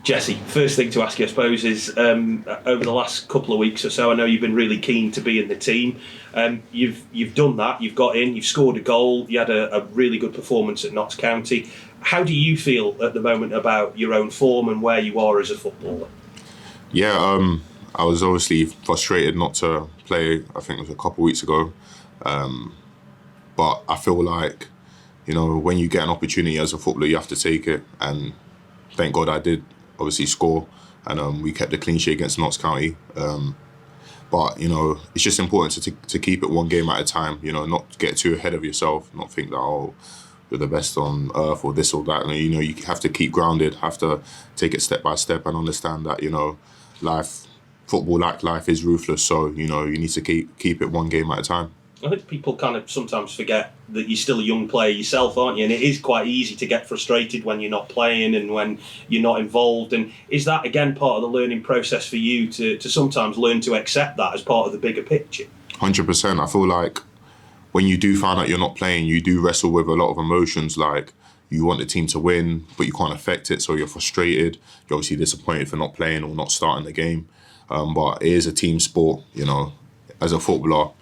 Jesse, first thing to ask you, I suppose, is over the last couple of weeks or so, I know you've been really keen to be in the team. You've done that. You've got in. You've scored a goal. You had a really good performance at Notts County. How do you feel at the moment about your own form and where you are as a footballer? Yeah, I was obviously frustrated not to play. I think it was a couple of weeks ago, but I feel like, when you get an opportunity as a footballer, you have to take it. And thank God I did obviously score, and we kept a clean sheet against Notts County. But it's just important to keep it one game at a time. Not get too ahead of yourself, not think that you're the best on earth or this or that. And, you have to keep grounded, have to take it step by step and understand that football like life is ruthless. So you need to keep it one game at a time. I think people kind of sometimes forget that you're still a young player yourself, aren't you? And it is quite easy to get frustrated when you're not playing and when you're not involved. And is that, again, part of the learning process for you to sometimes learn to accept that as part of the bigger picture? 100%. I feel like when you do find out you're not playing, you do wrestle with a lot of emotions. Like, you want the team to win, but you can't affect it, so you're frustrated. You're obviously disappointed for not playing or not starting the game. But it is a team sport, as a footballer.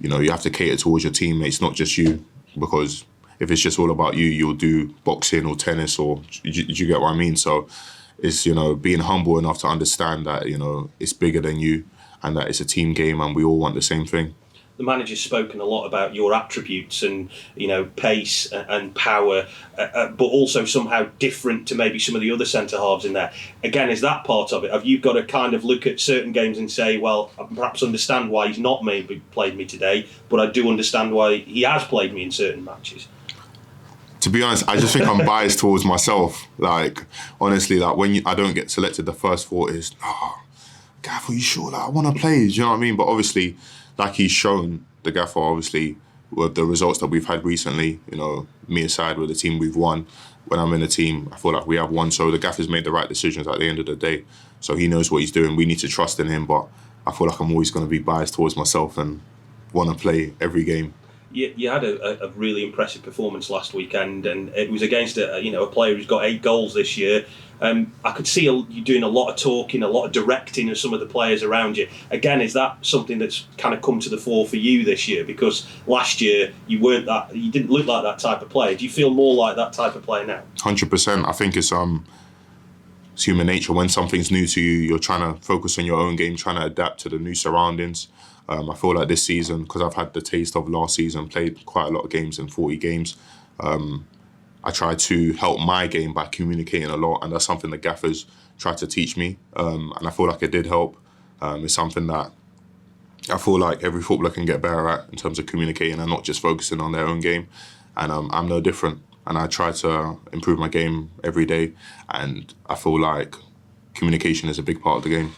You have to cater towards your teammates, not just you, because if it's just all about you, you'll do boxing or tennis, or do you get what I mean? So it's, being humble enough to understand that, it's bigger than you and that it's a team game and we all want the same thing. The manager's spoken a lot about your attributes and, pace and power, but also somehow different to maybe some of the other centre-halves in there. Again, is that part of it? Have you got to kind of look at certain games and say, well, I perhaps understand why he's not maybe played me today, but I do understand why he has played me in certain matches? To be honest, I just think I'm biased towards myself. Like, honestly, like when I don't get selected, the first thought is, Gaff, are you sure? Like, I want to play. Do you know what I mean? But obviously, like he's shown, the gaffer, obviously, with the results that we've had recently, me aside with the team we've won, when I'm in the team, I feel like we have won. So the gaffer's made the right decisions at the end of the day. So he knows what he's doing. We need to trust in him, but I feel like I'm always going to be biased towards myself and want to play every game. You had a really impressive performance last weekend, and it was against a player who's got 8 goals this year. I could see you doing a lot of talking, a lot of directing of some of the players around you. Again, is that something that's kind of come to the fore for you this year? Because last year you didn't look like that type of player. Do you feel more like that type of player now? 100%. I think it's human nature. When something's new to you, you're trying to focus on your own game, trying to adapt to the new surroundings. I feel like this season, because I've had the taste of last season, played quite a lot of games in 40 games, I try to help my game by communicating a lot, and that's something the gaffers tried to teach me, and I feel like it did help. It's something that I feel like every footballer can get better at in terms of communicating and not just focusing on their own game, and I'm no different, and I try to improve my game every day, and I feel like communication is a big part of the game.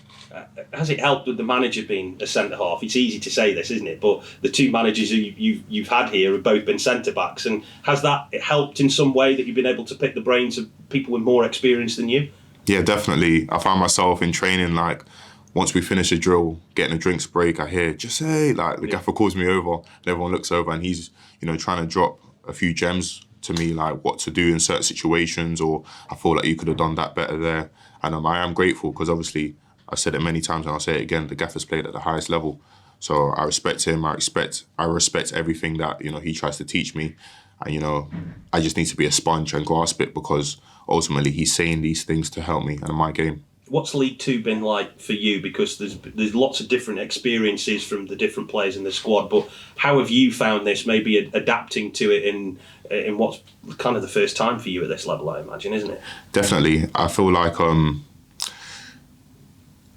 Has it helped with the manager being a centre-half? It's easy to say this, isn't it? But the 2 managers who you've had here have both been centre-backs. And has that helped in some way that you've been able to pick the brains of people with more experience than you? Yeah, definitely. I found myself in training, like, once we finish a drill, getting a drinks break, I hear, just say, like, the gaffer calls me over, and everyone looks over, and he's, trying to drop a few gems to me, like what to do in certain situations, or I feel like you could have done that better there. And I am grateful because obviously, I said it many times and I'll say it again, the gaffer's played at the highest level. So I respect him, I respect everything that, he tries to teach me. And, I just need to be a sponge and grasp it because ultimately he's saying these things to help me and in my game. What's League Two been like for you? Because there's lots of different experiences from the different players in the squad, but how have you found this, maybe adapting to it in what's kind of the first time for you at this level, I imagine, isn't it? Definitely. I feel like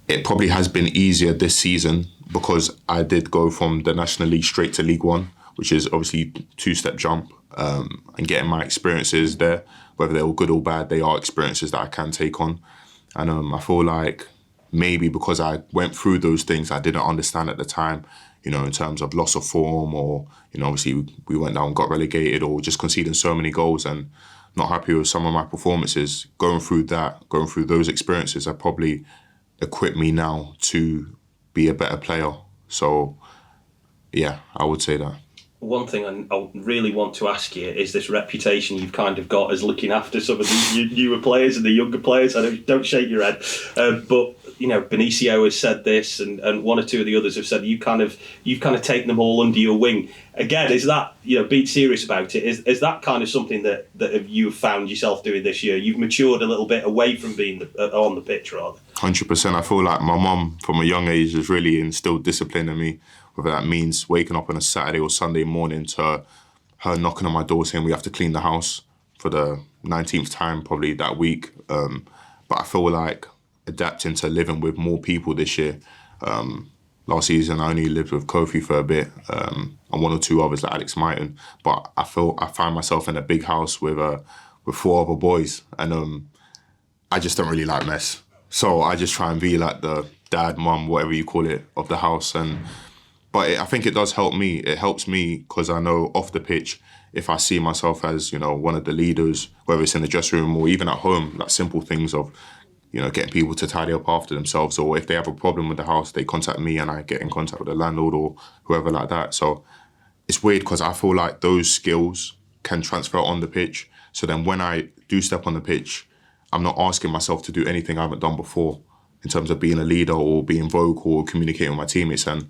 it probably has been easier this season because I did go from the National League straight to League One, which is obviously 2-step jump, and getting my experiences there, whether they were good or bad, they are experiences that I can take on. And I feel like maybe because I went through those things I didn't understand at the time, in terms of loss of form or, obviously we went down, got relegated or just conceding so many goals and not happy with some of my performances. Going through those experiences have probably equipped me now to be a better player. So, yeah, I would say that. One thing I really want to ask you is this reputation you've kind of got as looking after some of the newer players and the younger players. I don't shake your head, but Benicio has said this, and one or two of the others have said you've kind of taken them all under your wing. Again, is that, being serious about it? Is that kind of something that you've found yourself doing this year? You've matured a little bit away from being on the pitch, rather. 100%. I feel like my mum, from a young age, has really instilled discipline in me. Whether that means waking up on a Saturday or Sunday morning to her knocking on my door saying we have to clean the house for the 19th time probably that week. But I feel like adapting to living with more people this year. Last season I only lived with Kofi for a bit, and one or two others like Alex Mighton. But I find myself in a big house with 4 other boys, and I just don't really like mess. So I just try and be like the dad, mum, whatever you call it, of the house. But I think it does help me. It helps me because I know off the pitch, if I see myself as, one of the leaders, whether it's in the dressing room or even at home, like simple things of, getting people to tidy up after themselves, or if they have a problem with the house, they contact me and I get in contact with the landlord or whoever like that. So it's weird because I feel like those skills can transfer on the pitch. So then when I do step on the pitch, I'm not asking myself to do anything I haven't done before in terms of being a leader or being vocal or communicating with my teammates. And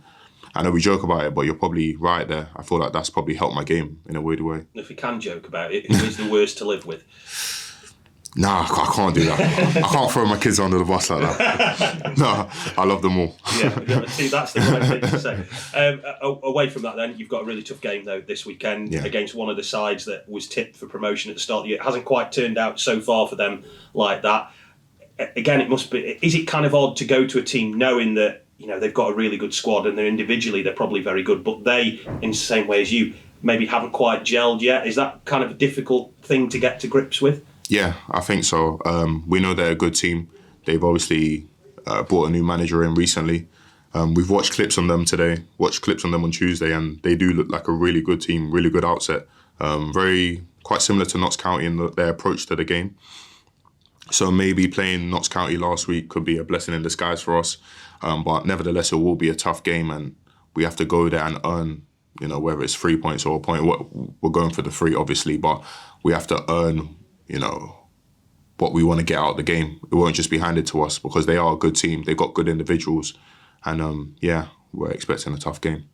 I know we joke about it, but you're probably right there. I feel like that's probably helped my game in a weird way. If we can joke about it, who is the worst to live with? Nah, I can't do that. I can't throw my kids under the bus like that. No, I love them all. Yeah, see, that's the right thing to say. Away from that then, you've got a really tough game though this weekend against one of the sides that was tipped for promotion at the start of the year. It hasn't quite turned out so far for them like that. Again, it must be, is it kind of odd to go to a team knowing that, they've got a really good squad and they're probably very good, but they, in the same way as you, maybe haven't quite gelled yet? Is that kind of a difficult thing to get to grips with? Yeah, I think so. We know they're a good team. They've obviously brought a new manager in recently. We've watched clips on them today, watched clips on them on Tuesday, and they do look like a really good team, really good outset. Quite similar to Notts County in their approach to the game. So maybe playing Notts County last week could be a blessing in disguise for us. But nevertheless, it will be a tough game, and we have to go there and earn, whether it's 3 points or a point. We're going for the 3, obviously, but we have to earn, what we want to get out of the game. It won't just be handed to us because they are a good team. They've got good individuals. And, we're expecting a tough game.